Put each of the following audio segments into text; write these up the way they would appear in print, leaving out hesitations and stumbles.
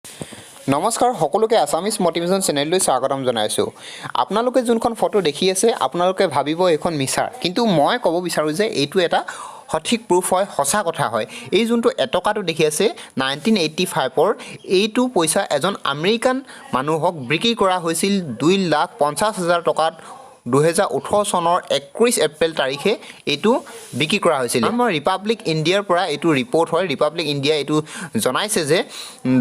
নমস্কাৰ সকলোকে Assamese motivation চেনেললৈ স্বাগতম জনাইছোঁ। আপোনালোকে যোনখন ফটো দেখি আছে আপোনালোকে ভাবিব এইখন মিছাৰ, কিন্তু মই ক'ব বিচাৰোঁ যে এইটো এটা সঠিক প্ৰুফ হয়, সঁচা কথা হয়। এই যোনটো এটকাটো দেখি আছে 1985ৰ এইটো পইচা এজন আমেৰিকান মানুহক বিক্ৰী কৰা হৈছিল 2,50,000 টকাত 2018 চনৰ 21 এপ্ৰিল তাৰিখে এইটো বিক্ৰী কৰা হৈছিল। আমাৰ ৰিপাব্লিক ইণ্ডিয়াৰ পৰা এইটো ৰিপৰ্ট হয়। ৰিপাব্লিক ইণ্ডিয়া এইটো জনাইছে যে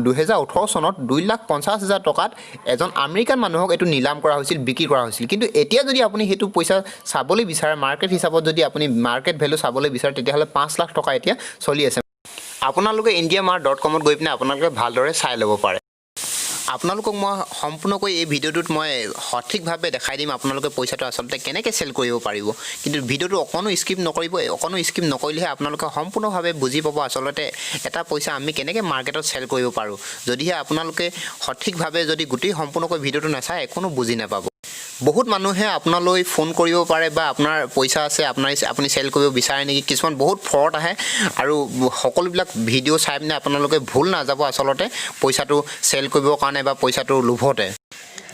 2018 চনত 2,50,000 টকাত এজন আমেৰিকান মানুহক এইটো নিলাম কৰা হৈছিল, বিক্ৰী কৰা হৈছিল। কিন্তু এতিয়া যদি আপুনি সেইটো পইচা চাবলৈ বিচাৰে, মাৰ্কেট হিচাপত যদি আপুনি মাৰ্কেট ভেলু চাবলৈ বিচাৰে, তেতিয়াহ'লে 5 লাখ টকা এতিয়া চলি আছে। আপোনালোকে indiamart.com-ত গৈ পিনে আপোনালোকে ভালদৰে চাই ল'ব পাৰে। আপোনালোকক মই সম্পূৰ্ণকৈ এই ভিডিঅ'টোত মই সঠিকভাৱে দেখাই দিম আপোনালোকে পইচাটো আচলতে কেনেকৈ চেল কৰিব পাৰিব। কিন্তু ভিডিঅ'টো অকণো স্কিপ নকৰিব, অকণো স্কিপ নকৰিলেহে আপোনালোকে সম্পূৰ্ণভাৱে বুজি পাব আচলতে এটা পইচা আমি কেনেকৈ মাৰ্কেটত চেল কৰিব পাৰোঁ। যদিহে আপোনালোকে সঠিকভাৱে যদি গোটেই সম্পূৰ্ণকৈ ভিডিঅ'টো নাচায় একো বুজি নাপাব। বহুত মানুহে আপোনালৈ ফোন কৰিব পাৰে বা আপোনাৰ পইচা আছে আপুনি চেল কৰিব বিচাৰে নেকি, কিছুমান বহুত ফ্ৰড আহে আৰু সকলোবিলাক ভিডিঅ' চাই পিনে আপোনালোকে ভুল নাযাব আচলতে পইচাটো চেল কৰিবৰ কাৰণে বা পইচাটোৰ লোভতে।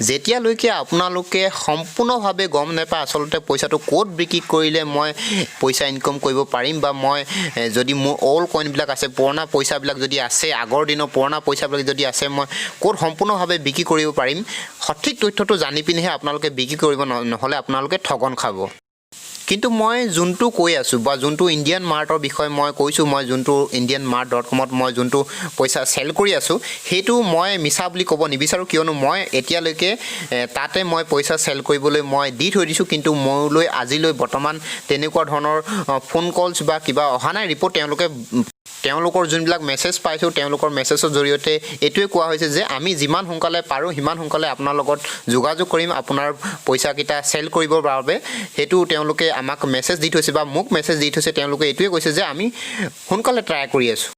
যেতিয়ালৈকে আপোনালোকে সম্পূৰ্ণভাৱে গম নাপায় আচলতে পইচাটো ক'ত বিক্ৰী কৰিলে মই পইচা ইনকাম কৰিব পাৰিম, বা মই যদি মোৰ অল্ড কইনবিলাক আছে, পুৰণা পইচাবিলাক যদি আছে, আগৰ দিনৰ পুৰণা পইচাবিলাক যদি আছে, মই ক'ত সম্পূৰ্ণভাৱে বিক্ৰী কৰিব পাৰিম, সঠিক তথ্যটো জানি পিনেহে আপোনালোকে বিক্ৰী কৰিব, নহ'লে আপোনালোকে ঠগন খাব। কিন্তু মই যোনটো কৈ আছোঁ বা যোনটো ইণ্ডিয়ান মাৰ্টৰ বিষয়ে মই কৈছোঁ, মই যোনটো indianmart.com-ত মই যোনটো পইচা চেল কৰি আছোঁ সেইটো মই মিছা বুলি ক'ব নিবিচাৰোঁ, কিয়নো মই এতিয়ালৈকে তাতে মই পইচা চেল কৰিবলৈ মই দি থৈ দিছোঁ। কিন্তু মোলৈ আজিলৈ বৰ্তমান তেনেকুৱা ধৰণৰ ফোন কলছ বা কিবা অহা নাই ৰিপৰ্ট। তেওঁলোকৰ যোনবিলাক মেছেজ পাইছোঁ, তেওঁলোকৰ মেছেজৰ জৰিয়তে এইটোৱে কোৱা হৈছে যে আমি যিমান সোনকালে পাৰোঁ সিমান সোনকালে আপোনাৰ লগত যোগাযোগ কৰিম আপোনাৰ পইচাকেইটা চেল কৰিবৰ বাবে। সেইটো তেওঁলোকে আমাক মেছেজ দি থৈছে বা মোক মেছেজ দি থৈছে। তেওঁলোকে এইটোৱে কৈছে যে আমি সোনকালে ট্ৰাই কৰি আছোঁ,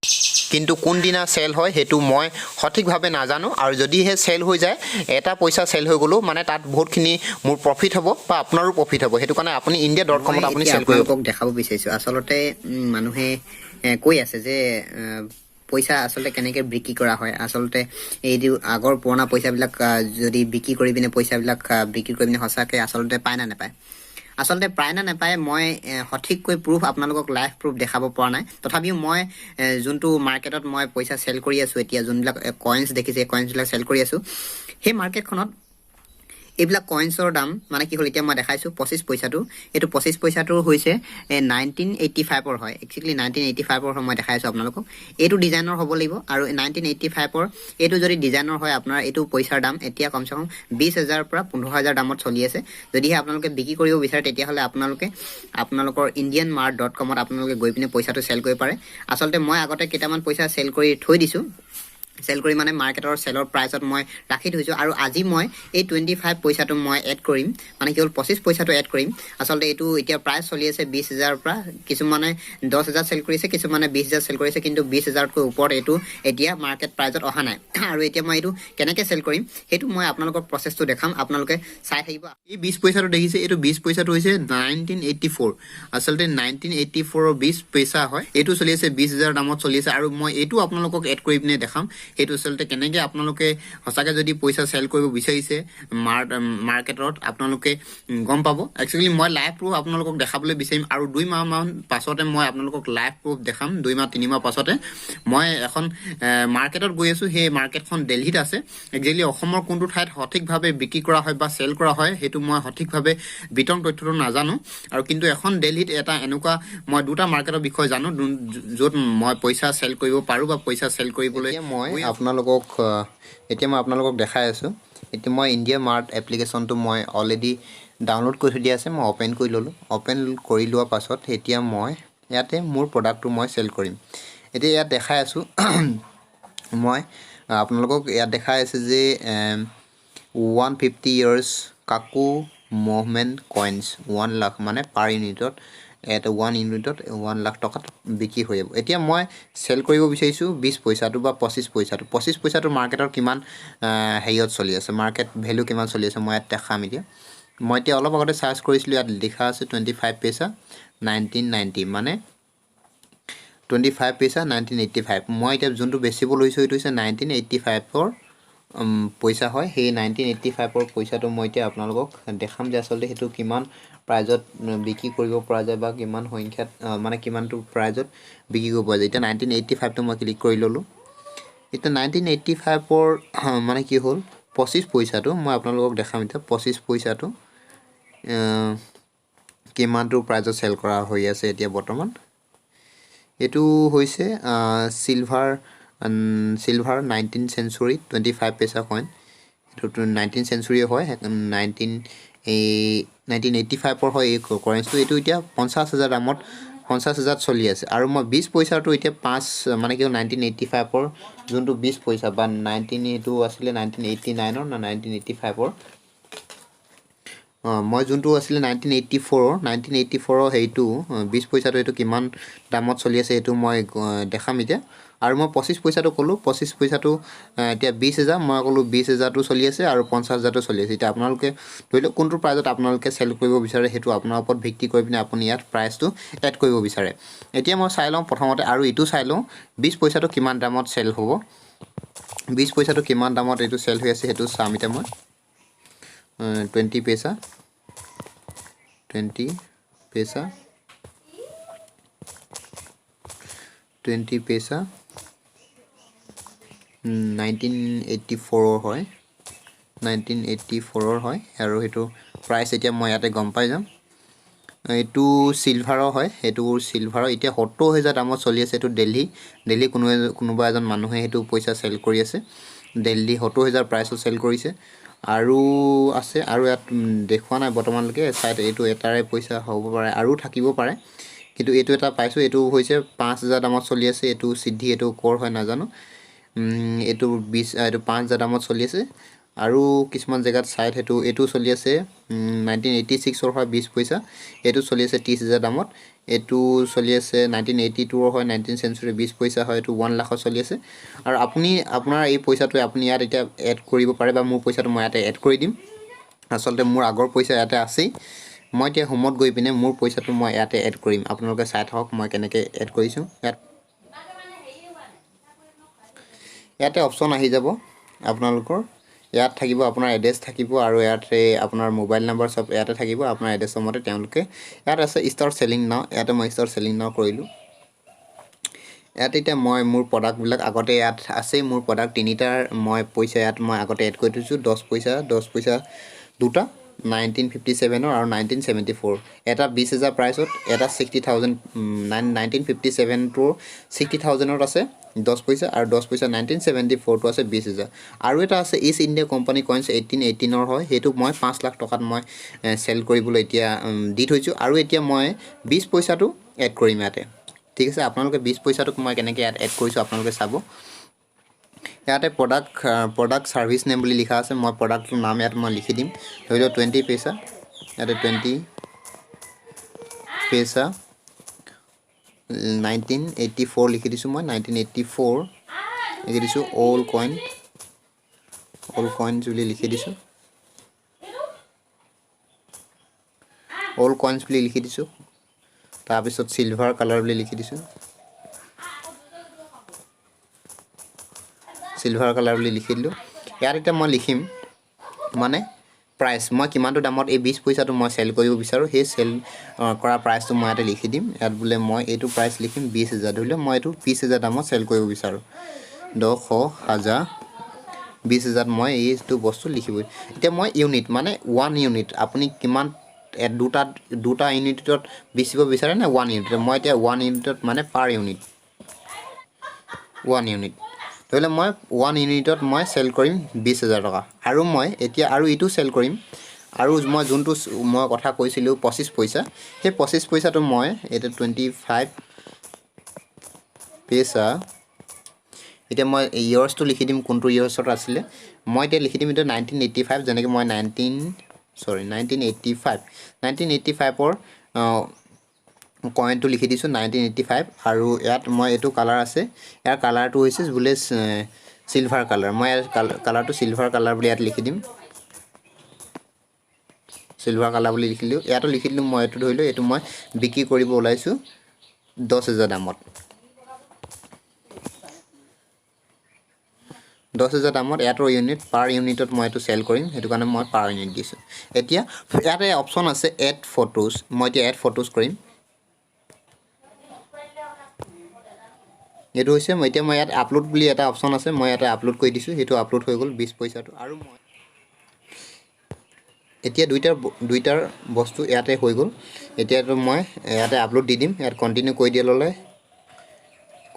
কিন্তু কোনদিনা চেল হয় সেইটো মই সঠিকভাৱে নাজানো। আৰু যদিহে চেল হৈ যায়, এটা পইচা চেল হৈ গ'লেও মানে তাত বহুতখিনি মোৰ প্ৰফিট হ'ব বা আপোনাৰো প্ৰফিট হ'ব। সেইটো কাৰণে আপুনি india.com-ত আপুনি চেল কৰিব। দেখাব বিচাৰিছোঁ আচলতে মানুহে কৈ আছে যে পইচা আচলতে কেনেকৈ বিক্ৰী কৰা হয়। আচলতে এইটো আগৰ পুৰণা পইচাবিলাক যদি বিক্ৰী কৰি পিনে পইচাবিলাক বিক্ৰী কৰি পিনে সঁচাকৈ আচলতে পায় না নাপায়, আচলতে প্ৰায় না নাপায়। মই সঠিককৈ প্ৰুফ আপোনালোকক লাইভ প্ৰুফ দেখাব পৰা নাই। তথাপিও মই যোনটো মাৰ্কেটত মই পইচা চেল কৰি আছোঁ, এতিয়া যোনবিলাক কইনছ দেখিছে এই কইনছবিলাক চেল কৰি আছোঁ, সেই মাৰ্কেটখনত এইবিলাক কইনছৰ দাম মানে কি হ'ল, এতিয়া মই দেখাইছোঁ 25 পইচাটো। এইটো 25 পইচাটোৰ হৈছে 1985ৰ হয়। একচুৱেলি 1985ৰ হয় মই দেখাইছোঁ আপোনালোকক। এইটো ডিজাইনৰ হ'ব লাগিব, আৰু 1985ৰ এইটো যদি ডিজাইনৰ হয় আপোনাৰ এইটো পইচাৰ দাম এতিয়া কমচে কম 20,000 পৰা 15,000 দামত চলি আছে। যদিহে আপোনালোকে বিক্ৰী কৰিব বিচাৰে তেতিয়াহ'লে আপোনালোকৰ indianmart.com-ত আপোনালোকে গৈ পিনে পইচাটো চেল কৰিব পাৰে। আচলতে মই আগতে কেইটামান পইচা চেল কৰি থৈ দিছোঁ, চেল কৰি মানে মাৰ্কেটৰ চেলৰ প্ৰাইচত মই ৰাখি থৈছোঁ। আৰু আজি মই এই 25 পইচাটো মই এড কৰিম, মানে কি হ'ল 25 পইচাটো এড কৰিম। আচলতে এইটো এতিয়া প্ৰাইচ চলি আছে 20,000 পৰা, কিছুমানে 10,000 চেল কৰিছে, কিছুমানে 20,000 চেল কৰিছে, কিন্তু 20,000তকৈ ওপৰত এইটো এতিয়া মাৰ্কেট প্ৰাইচত অহা নাই। আৰু এতিয়া মই এইটো কেনেকৈ চেল কৰিম সেইটো মই আপোনালোকক প্ৰচেছটো দেখাম, আপোনালোকে চাই থাকিব। এই 20 পইচাটো দেখিছে, এইটো 20 পইচাটো হৈছে 1984। আচলতে 1984ৰ 20 পইচা হয়। এইটো চলি আছে 20,000 দামত চলি আছে। আৰু মই এইটো আপোনালোকক এড কৰি পিনে দেখাম সেইটো আচলতে কেনেকৈ আপোনালোকে সঁচাকৈ যদি পইচা চেল কৰিব বিচাৰিছে মাৰ্কেটত আপোনালোকে গম পাব। একচুৱেলি মই লাইভ প্ৰুফ আপোনালোকক দেখাবলৈ বিচাৰিম, আৰু 2 মাহমান পাছতে মই আপোনালোকক লাইভ প্ৰুফ দেখাম। 2 মাহ 3 মাহ পাছতে মই এখন মাৰ্কেটত গৈ আছোঁ। সেই মাৰ্কেটখন দিল্লীত আছে। একজেক্টলি অসমৰ কোনটো ঠাইত সঠিকভাৱে বিক্ৰী কৰা হয় বা চেল কৰা হয় সেইটো মই সঠিকভাৱে বিতং তথ্যটো নাজানো। আৰু কিন্তু এখন দিল্লীত এটা এনেকুৱা মই 2টা মাৰ্কেটৰ বিষয়ে জানো য'ত মই পইচা চেল কৰিব পাৰোঁ বা পইচা চেল কৰিবলৈ মই আপোনালোকক দেখাই আছোঁ। এতিয়া মই ইণ্ডিয়া মাৰ্ট এপ্লিকেশ্যনটো মই অলৰেডি ডাউনলোড কৰি থৈ দিয়া আছে। মই অ'পেন কৰি ল'লোঁ। অ'পেন কৰি লোৱাৰ পাছত এতিয়া মই ইয়াতে মোৰ প্ৰডাক্টটো মই চেল কৰিম। এতিয়া ইয়াত দেখাই আছোঁ মই আপোনালোকক ইয়াত দেখাই আছে যে 150 years কাকু মুভমেণ্ট কইনছ 1 লাখ মানে পাৰ ইউনিটত, এটা 1 ইউনিটত 1 লাখ টকাত বিক্ৰী হৈ যাব। এতিয়া মই চেল কৰিব বিচাৰিছোঁ 20 পইচাটো বা 25 পইচাটো। 25 পইচাটো মাৰ্কেটৰ কিমান হেৰিয়ত চলি আছে, মাৰ্কেট ভেলু কিমান চলি আছে মই ইয়াত দেখাম। মই এতিয়া অলপ আগতে চাৰ্চ কৰিছিলোঁ, ইয়াত লিখা আছে 25 পইচা 1990, মানে 25 পইচা 1985 মই এতিয়া যোনটো বেচিব লৈছোঁ এইটো হৈছে 1985ৰ পইচা হয় সেই 1985ৰ পইচাটো মই এতিয়া আপোনালোকক দেখাম যে আচলতে সেইটো কিমান প্ৰাইজত বিক্ৰী কৰিব পৰা যায় বা কিমান সংখ্যাত মানে কিমানটো প্ৰাইজত বিক্ৰী কৰিব পৰা যায় এতিয়া 1985টো মই ক্লিক কৰি ল'লোঁ এতিয়া 1985ৰ মানে কি হ'ল 25 পইচাটো মই আপোনালোকক দেখাম এতিয়া 25 পইচাটো কিমানটো প্ৰাইজত চেল কৰা হৈ আছে এতিয়া বৰ্তমান এইটো হৈছে সিলভাৰ 19th century 25 পইচা কইন এইটো 19th century হয় 1985ৰ হয় এই কাৰেন্সিটো এইটো এতিয়া 50,000 দামত 50,000 চলি আছে আৰু মই 20 পইচাটো এতিয়া 5 মানে কি 1985ৰ যোনটো 20 পইচা বা 19 এইটো আছিলে 1989ৰ না 1985ৰ মই যোনটো আছিলে 1984ৰ হেৰিটো 20 পইচাটো এইটো কিমান দামত চলি আছে এইটো মই দেখাম এতিয়া আৰু মই 25 পইচাটো ক'লোঁ 25 পইচাটো এতিয়া 20,000 মই ক'লোঁ 20,000টো চলি আছে আৰু 50,000টো চলি আছে এতিয়া আপোনালোকে ধৰি লওক কোনটো প্ৰাইজত আপোনালোকে চেল কৰিব বিচাৰে সেইটো আপোনাৰ ওপৰত ভিত্তি কৰি পিনে আপুনি ইয়াত প্ৰাইচটো এড কৰিব বিচাৰে এতিয়া মই চাই লওঁ প্ৰথমতে আৰু এইটো চাই লওঁ 20 পইচাটো কিমান দামত চেল হ'ব 20 পইচাটো কিমান দামত এইটো চেল হৈ আছে সেইটো চাম এতিয়া মই 20 পইচা 20 পইচা 20 পইচা 1984ৰ হয় 1984ৰ হয় আৰু সেইটো প্ৰাইচ এতিয়া মই ইয়াতে গম পাই যাম এইটো সিলভাৰৰ হয় এইটো সিলভাৰৰ এতিয়া 70,000 দামত চলি আছে এইটো দিল্লী কোনোবা এজন মানুহে সেইটো পইচা চেল কৰি আছে দিল্লী 70,000 প্ৰাইচত চেল কৰিছে আৰু আছে আৰু ইয়াত দেখুৱা নাই বৰ্তমানলৈকে চাইট এইটো এটাৰে পইচা হ'ব পাৰে আৰু থাকিব পাৰে কিন্তু এইটো এটা পাইছোঁ এইটো হৈছে 5,000 দামত চলি আছে এইটো সিদ্ধি এইটো ক'ৰ হয় নাজানো এইটো 5,000 দামত চলি আছে আৰু কিছুমান জেগাত চাইট এইটো চলি আছে 1986ৰ হয় 20 পইচা এইটো চলি আছে 30,000 দামত এইটো চলি আছে 1982ৰ হয় 19th century 20 পইচা হয় এইটো 1 লাখত চলি আছে আৰু আপুনি আপোনাৰ এই পইচাটোৱে আপুনি ইয়াত এতিয়া এড কৰিব পাৰে বা মোৰ পইচাটো মই ইয়াতে এড কৰি দিম আচলতে মোৰ আগৰ পইচা ইয়াতে আছেই মই এতিয়া হোমত গৈ পিনে মোৰ পইচাটো মই ইয়াতে এড কৰিম আপোনালোকে চাই থাকক মই কেনেকৈ এড কৰিছোঁ ইয়াতে অপশ্যন আহি যাব আপোনালোকৰ ইয়াত থাকিব আপোনাৰ এড্ৰেছ থাকিব আৰু ইয়াতে আপোনাৰ মোবাইল নম্বৰ সব ইয়াতে থাকিব আপোনাৰ এড্ৰেছৰ মতে তেওঁলোকে ইয়াত আছে ষ্টাৰ্ট চেলিং নাও ইয়াতে মই ষ্টাৰ্ট চেলিং নাও কৰিলোঁ ইয়াত এতিয়া মই মোৰ প্ৰডাক্টবিলাক আগতে ইয়াত আছেই মোৰ প্ৰডাক্ট তিনিটাৰ মই পইচা ইয়াত মই আগতে এড কৰি থৈছোঁ 10 পইচা দুটা 1957ৰ আৰু 1974 এটা 20,000 প্ৰাইচত এটা 60,000 1957টোৰ 60,000ত আছে 10 পইচা আৰু 10 পইচা 1974টো আছে 20,000 আৰু এটা আছে ইষ্ট ইণ্ডিয়া কোম্পানী কইন্স 1818ৰ হয় সেইটো মই 5 লাখ টকাত মই চেল কৰিবলৈ এতিয়া দি থৈছোঁ আৰু এতিয়া মই 20 পইচাটো এড কৰিম ইয়াতে ঠিক আছে আপোনালোকে 20 পইচাটোক মই কেনেকৈ ইয়াত এড কৰিছোঁ আপোনালোকে চাব ইয়াতে প্ৰডাক্ট সাৰ্ভিস নেম বুলি লিখা আছে মই প্ৰডাক্টৰ নাম ইয়াত মই লিখি দিম ধৰি লওক 20 পইচা ইয়াতে 20 পইচা 1984 লিখি দিছোঁ মই 1984 লিখি দিছোঁ অল কইনছ বুলি লিখি দিছোঁ অল কইনছ বুলি লিখি দিছোঁ তাৰপিছত সিলভাৰ কালাৰ বুলি লিখি দিছোঁ সিলভাৰ কালাৰ বুলি লিখি দিলোঁ ইয়াত এতিয়া মই লিখিম মানে প্ৰাইচ মই কিমানটো দামত এই 20 পইচাটো মই চেল কৰিব বিচাৰোঁ সেই চেল কৰা প্ৰাইচটো মই ইয়াতে লিখি দিম ইয়াত বোলে মই এইটো প্ৰাইচ লিখিম 20,000 ধৰিলে মই এইটো 20,000 দামত চেল কৰিব বিচাৰোঁ 10,000 20,000 মই এইটো বস্তু লিখিবই এতিয়া মই ইউনিট মানে 1 ইউনিট আপুনি কিমান দুটা ইউনিটত বেচিব বিচাৰে না 1 ইউনিট মই এতিয়া 1 ইউনিটত মানে পাৰ ইউনিট 1 ইউনিট ধৰিলে মই 1 ইউনিটত মই চেল কৰিম 20,000 টকা আৰু মই এতিয়া আৰু ইটো চেল কৰিম আৰু মই যোনটো মই কথা কৈছিলোঁ 25 পইচা সেই 25 পইচাটো মই এটা 25 পইচা এতিয়া মই ইয়াৰ্ছটো লিখি দিম কোনটো ইয়াৰ্ছত আছিলে মই এতিয়া লিখি দিম এটা 1985 যেনেকৈ মই 1985ৰ কইনটো লিখি দিছোঁ 1985 আৰু ইয়াত মই এইটো কালাৰ আছে ইয়াৰ কালাৰটো হৈছে বোলে সিলভাৰ কালাৰ মই কালাৰটো সিলভাৰ কালাৰ বুলি ইয়াত লিখি দিম সিলভাৰ কালাৰ বুলি লিখিলোঁ ইয়াতো লিখি দিলোঁ মই এইটো ধৰিলোঁ এইটো মই বিক্ৰী কৰিব ওলাইছোঁ 10,000 দামত 10,000 দামত এয়াৰটেল ইউনিট পাৰ ইউনিটত মই এইটো চেল কৰিম সেইটো কাৰণে মই পাৰ ইউনিট দিছোঁ এতিয়া ইয়াতে অপশ্যন আছে এড ফটোজ মই এতিয়া এড ফটোজ কৰিম এইটো হৈছে এতিয়া মই ইয়াত আপলোড বুলি এটা অপশ্যন আছে মই ইয়াতে আপলোড কৰি দিছোঁ সেইটো আপলোড হৈ গ'ল 20 পইচাটো আৰু মই এতিয়া দুইটাৰ বস্তু ইয়াতে হৈ গ'ল এতিয়াতো মই ইয়াতে আপলোড দি দিম ইয়াত কণ্টিনিউ কৰি দিয়া ল'লে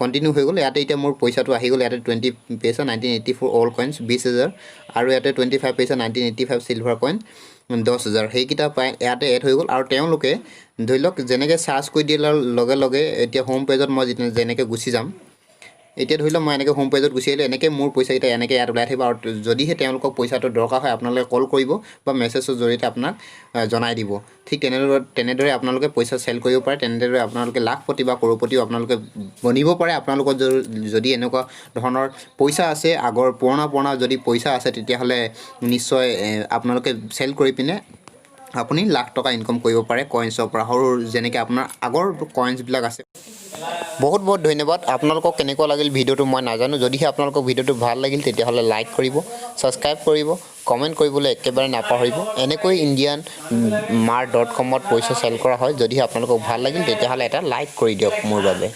কণ্টিনিউ হৈ গ'ল ইয়াতে এতিয়া মোৰ পইচাটো আহি গ'ল ইয়াতে 20 পইচা 1984 অল কইনছ 20,000 আৰু ইয়াতে 25 পইচা 1985 চিলভাৰ কইন 10,000 সেইকেইটা পাই ইয়াতে এড হৈ গ'ল আৰু তেওঁলোকে ধৰি লওক যেনেকৈ চাৰ্চ কৰি দিয়াৰ লগে লগে এতিয়া হোম পেজত মই যেনেকৈ গুচি যাম এতিয়া ধৰি লওক মই এনেকৈ হোম পেজত গুচি আহিলোঁ এনেকৈ মোৰ পইচাকেইটা এনেকৈ ইয়াত ওলাই থাকিব আৰু যদিহে তেওঁলোকক পইচাটো দৰকাৰ হয় আপোনালোকে কল কৰিব বা মেছেজৰ জৰিয়তে আপোনাক জনাই দিব ঠিক তেনেদৰে আপোনালোকে পইচা চেল কৰিব পাৰে তেনেদৰে আপোনালোকে লাখপতি বা কৰ'ৰপতিও আপোনালোকে বনিব পাৰে আপোনালোকৰ যদি এনেকুৱা ধৰণৰ পইচা আছে আগৰ পুৰণা যদি পইচা আছে তেতিয়াহ'লে নিশ্চয় আপোনালোকে চেল কৰি পিনে আপুনি লাখ টকা ইনকাম কৰিব পাৰে কইনছৰ পৰা সৰু যেনেকৈ আপোনাৰ আগৰ কইনছবিলাক আছে বহুত বহুত ধন্যবাদ আপোনালোকক কেনেকুৱা লাগিল ভিডিঅ'টো মই নাজানো যদিহে আপোনালোকক ভিডিঅ'টো ভাল লাগিল তেতিয়াহ'লে লাইক কৰিব ছাবস্ক্ৰাইব কৰিব কমেণ্ট কৰিবলৈ একেবাৰে নাপাহৰিব এনেকৈ indianmart.com পইচা চেল কৰা হয় যদিহে আপোনালোকক ভাল লাগিল তেতিয়াহ'লে এটা লাইক কৰি দিয়ক মোৰ বাবে